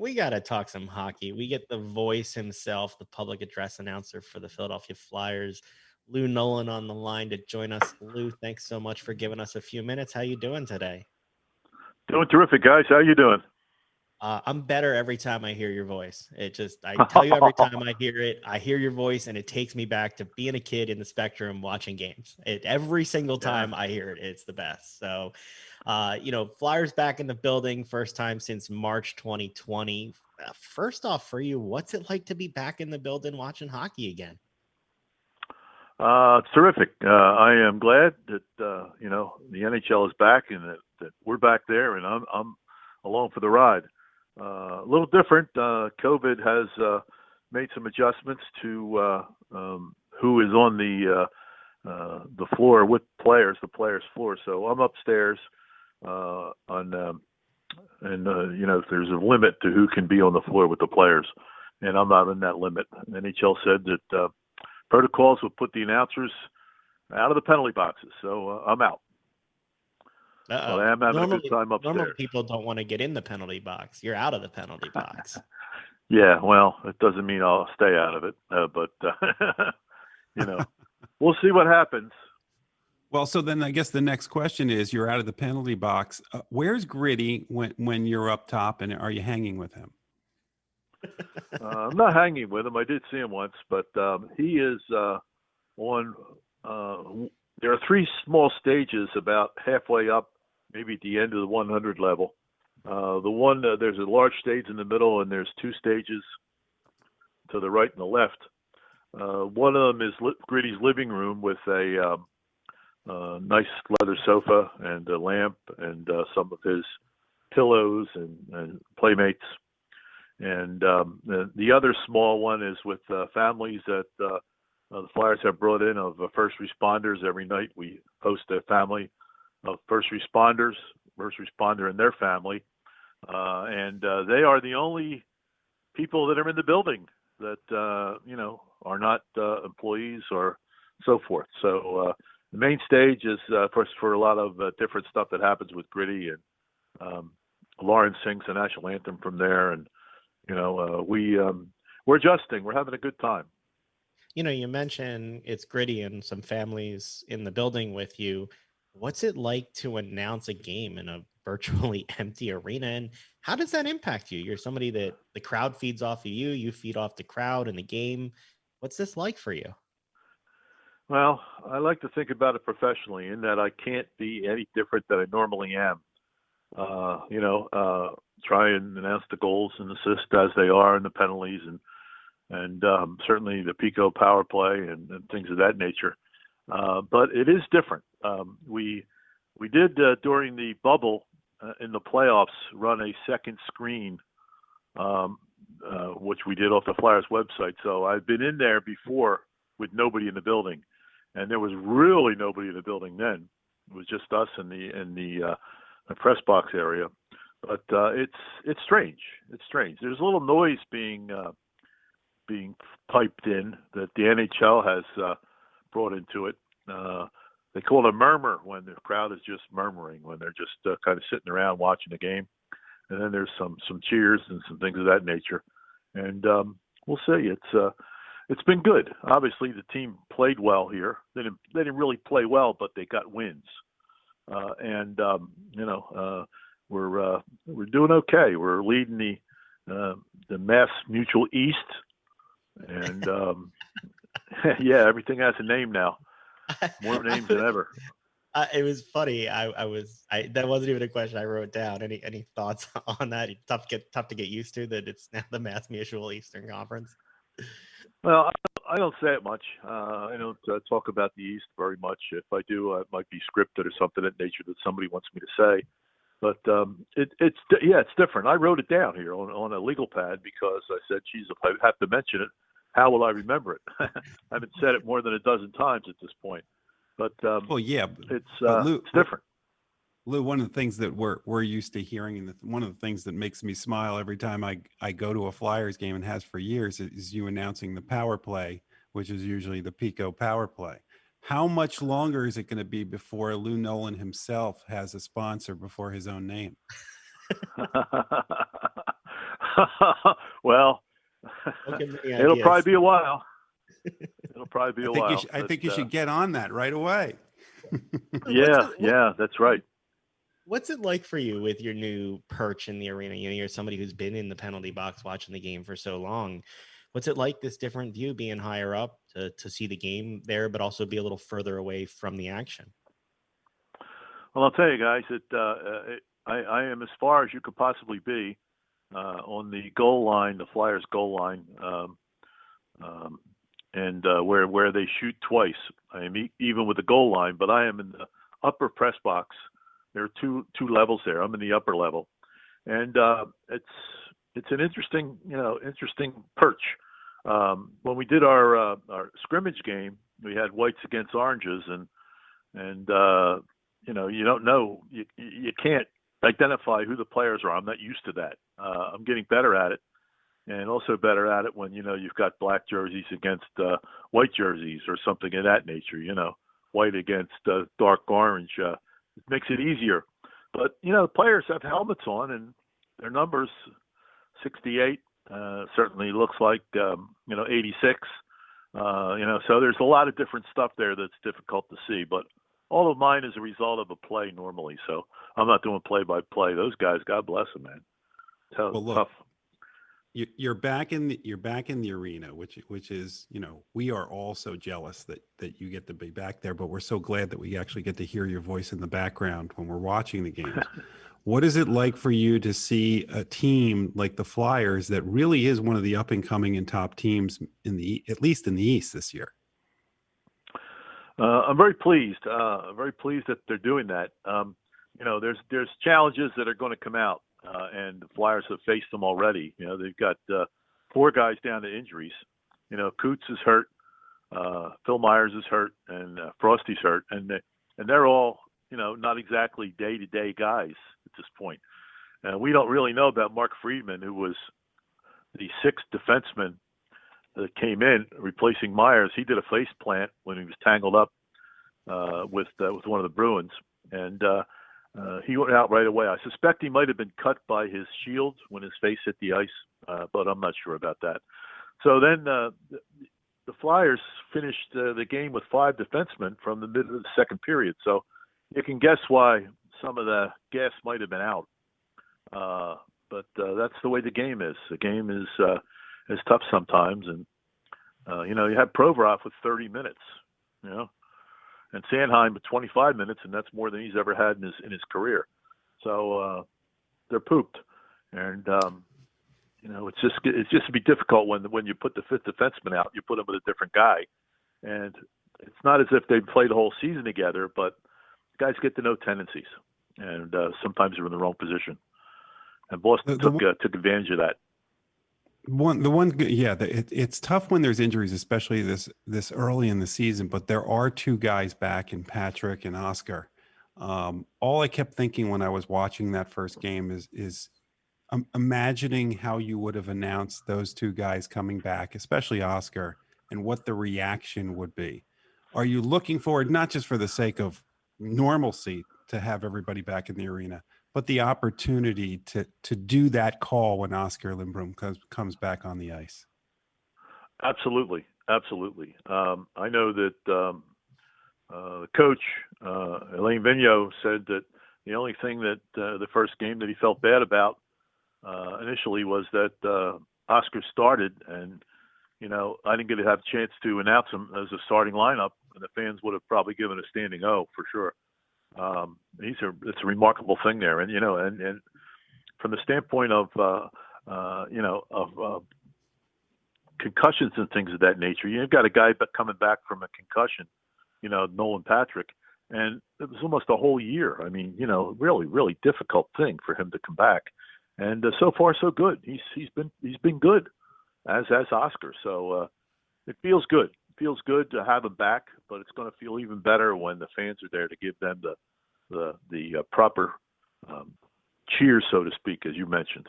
we got to talk some hockey. We get the voice himself, the public address announcer for the Philadelphia Flyers, Lou Nolan, on the line to join us. Lou, thanks so much for giving us a few minutes. How you doing today? Doing terrific, guys. How you doing? I'm better every time I hear your voice. I tell you every time I hear it, I hear your voice and it takes me back to being a kid in the Spectrum watching games. Every single Yeah. time I hear it, it's the best. So, Flyers back in the building, first time since March 2020. First off, for you, what's it like to be back in the building watching hockey again? It's terrific. I am glad that the NHL is back and that we're back there, and I'm along for the ride. A little different. COVID has made some adjustments to who is on the floor with players, the players' floor. So I'm upstairs there's a limit to who can be on the floor with the players, and I'm not in that limit. NHL said that protocols will put the announcers out of the penalty boxes, so I'm out. But I am having a good time upstairs. Normal people don't want to get in the penalty box. You're out of the penalty box. Yeah, well, it doesn't mean I'll stay out of it, but we'll see what happens. Well, so then I guess the next question is: you're out of the penalty box. Where's Gritty when you're up top, and are you hanging with him? I'm not hanging with him. I did see him once, but he is on. There are three small stages about halfway up, maybe at the end of the 100 level. There's a large stage in the middle, and there's two stages to the right and the left. One of them is Gritty's living room with a nice leather sofa and a lamp and some of his pillows and playmates. And the other small one is with families that the Flyers have brought in of first responders. Every night we host a family of first responder and their family. And they are the only people that are in the building that, are not employees or so forth. So the main stage is for a lot of different stuff that happens with Gritty, and Lawrence sings the national anthem from there. And, we're adjusting. We're having a good time. You mentioned it's Gritty and some families in the building with you. What's it like to announce a game in a virtually empty arena, and how does that impact you? You're somebody that the crowd feeds off of you. You feed off the crowd in the game. What's this like for you? Well, I like to think about it professionally in that I can't be any different than I normally am. Try and announce the goals and assist as they are, and the penalties, and certainly the Pico power play and things of that nature. But it is different. We did during the bubble in the playoffs run a second screen, which we did off the Flyers website. So I've been in there before with nobody in the building, and there was really nobody in the building then. It was just us in the press box area. But it's strange. It's strange. There's a little noise being piped in that the NHL has brought into it. They call it a murmur when the crowd is just murmuring, when they're just kind of sitting around watching the game. And then there's some cheers and some things of that nature. And we'll see. It's been good. Obviously, the team played well here. They didn't really play well, but they got wins. We're doing okay. We're leading the Mass Mutual East, and yeah, everything has a name now. More names than ever. It was funny. That wasn't even a question I wrote down. Any thoughts on that? Tough to get used to that it's now the Mass Mutual Eastern Conference. Well, I don't say it much. I don't talk about the East very much. If I do, it might be scripted or something of that nature that somebody wants me to say. But it's different. I wrote it down here on a legal pad because I said, geez, if I have to mention it, how will I remember it? I haven't said it more than a dozen times at this point. But it's different. Lou, one of the things that we're used to hearing, and one of the things that makes me smile every time I go to a Flyers game, and has for years, is you announcing the power play, which is usually the Pico power play. How much longer is it going to be before Lou Nolan himself has a sponsor before his own name? Well, Don't give me any it'll probably ideas. be a while. It'll probably be a while. I think you should get on that right away. What's Yeah, it, what, yeah, that's right. what's it like for you with your new perch in the arena? You know, you're somebody who's been in the penalty box watching the game for so long. What's it like, this different view, being higher up to see the game there, but also be a little further away from the action? Well, I'll tell you guys that I am as far as you could possibly be on the goal line, the Flyers goal line, and where they shoot twice. I am even with the goal line, but I am in the upper press box. There are two levels there. I'm in the upper level, and it's an interesting perch. When we did our scrimmage game, we had whites against oranges, and you don't know, you can't identify who the players are. I'm not used to that. I'm getting better at it, and also better at it when you've got black jerseys against white jerseys or something of that nature. White against dark orange. It makes it easier. But the players have helmets on, and their numbers 68 certainly looks like 86. So there's a lot of different stuff there that's difficult to see. But all of mine is a result of a play normally. So I'm not doing play-by-play. Those guys, God bless them, man. Well, look, Tough. you're back in the arena, which is, we are all so jealous that you get to be back there, but we're so glad that we actually get to hear your voice in the background when we're watching the games. What is it like for you to see a team like the Flyers that really is one of the up and coming and top teams at least in the East this year? I'm very pleased. I'm very pleased that they're doing that. There's challenges that are going to come out, and the Flyers have faced them already. They've got 4 guys down to injuries. Coots is hurt, Phil Myers is hurt, and Frosty's hurt, and they're all not exactly day-to-day guys at this point. We don't really know about Mark Friedman, who was the 6th defenseman that came in replacing Myers. He did a face plant when he was tangled up with one of the Bruins, and he went out right away. I suspect he might have been cut by his shield when his face hit the ice, but I'm not sure about that. So then the Flyers finished the game with 5 defensemen from the middle of the second period. So you can guess why some of the gas might have been out. But that's the way the game is. The game is tough sometimes, and you had Provorov with 30 minutes, and Sanheim with 25 minutes, and that's more than he's ever had in his career. So they're pooped, and it's just to be difficult when you put the 5th defenseman out, you put him with a different guy, and it's not as if they've played a whole season together, but guys get to know tendencies, and sometimes they're in the wrong position. And Boston took advantage of that. It's tough when there's injuries, especially this early in the season. But there are 2 guys back in Patrick and Oscar. All I kept thinking when I was watching that first game is imagining how you would have announced those 2 guys coming back, especially Oscar, and what the reaction would be. Are you looking forward, not just for the sake of normalcy, to have everybody back in the arena, but the opportunity to do that call when Oscar Lindblom comes back on the ice? Absolutely. I know that the coach, Alain Vigneault, said that the only thing that the first game that he felt bad about initially was that Oscar started, and I didn't get to have a chance to announce him as a starting lineup, and the fans would have probably given a standing O for sure. It's a remarkable thing there, and and from the standpoint of concussions and things of that nature, you've got a guy coming back from a concussion, Nolan Patrick, and it was almost a whole year. I mean, really, really difficult thing for him to come back, and so far so good. He's been good, as Oscar. So it feels good. It feels good to have him back, but it's going to feel even better when the fans are there to give them the proper cheers, so to speak, as you mentioned.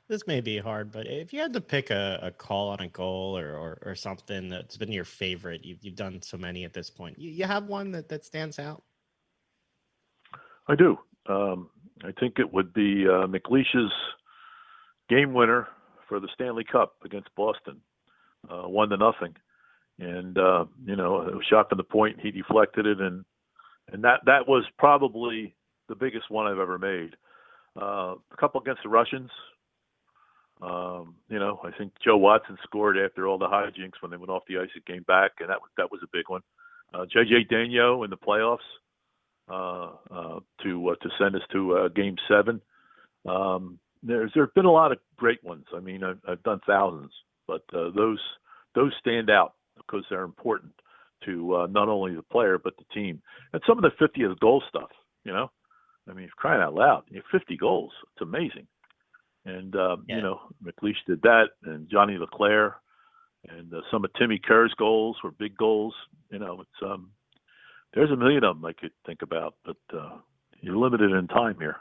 This may be hard, but if you had to pick a call on a goal or something that's been your favorite, you've done so many at this point. You have one that stands out? I do. I think it would be McLeish's game winner for the Stanley Cup against Boston, 1-0. And it was shot from the point. He deflected it, and that was probably the biggest one I've ever made. A couple against the Russians. I think Joe Watson scored after all the hijinks when they went off the ice and came back, and that was a big one. JJ Daigneault in the playoffs to send us to Game 7. There've been a lot of great ones. I mean, I've done thousands, but those stand out because they're important to not only the player but the team. And some of the 50th goal stuff, I mean, crying out loud, 50 goals. It's amazing. And, McLeish did that, and Johnny Leclerc, and some of Timmy Kerr's goals were big goals. It's there's a million of them I could think about, but you're limited in time here.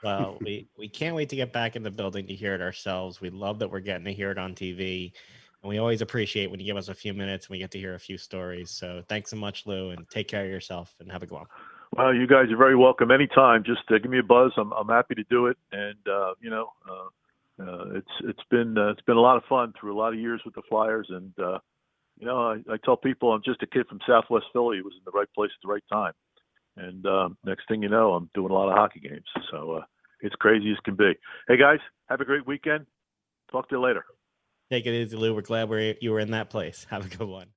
Well, we can't wait to get back in the building to hear it ourselves. We love that we're getting to hear it on TV, and we always appreciate when you give us a few minutes and we get to hear a few stories. So thanks so much, Lou, and take care of yourself and have a good one. Well, you guys are very welcome anytime. Just give me a buzz. I'm happy to do it, and it's been a lot of fun through a lot of years with the Flyers, and I tell people I'm just a kid from Southwest Philly who was in the right place at the right time. And next thing you know, I'm doing a lot of hockey games. So it's crazy as can be. Hey, guys, have a great weekend. Talk to you later. Take it easy, Lou. We're glad you were in that place. Have a good one.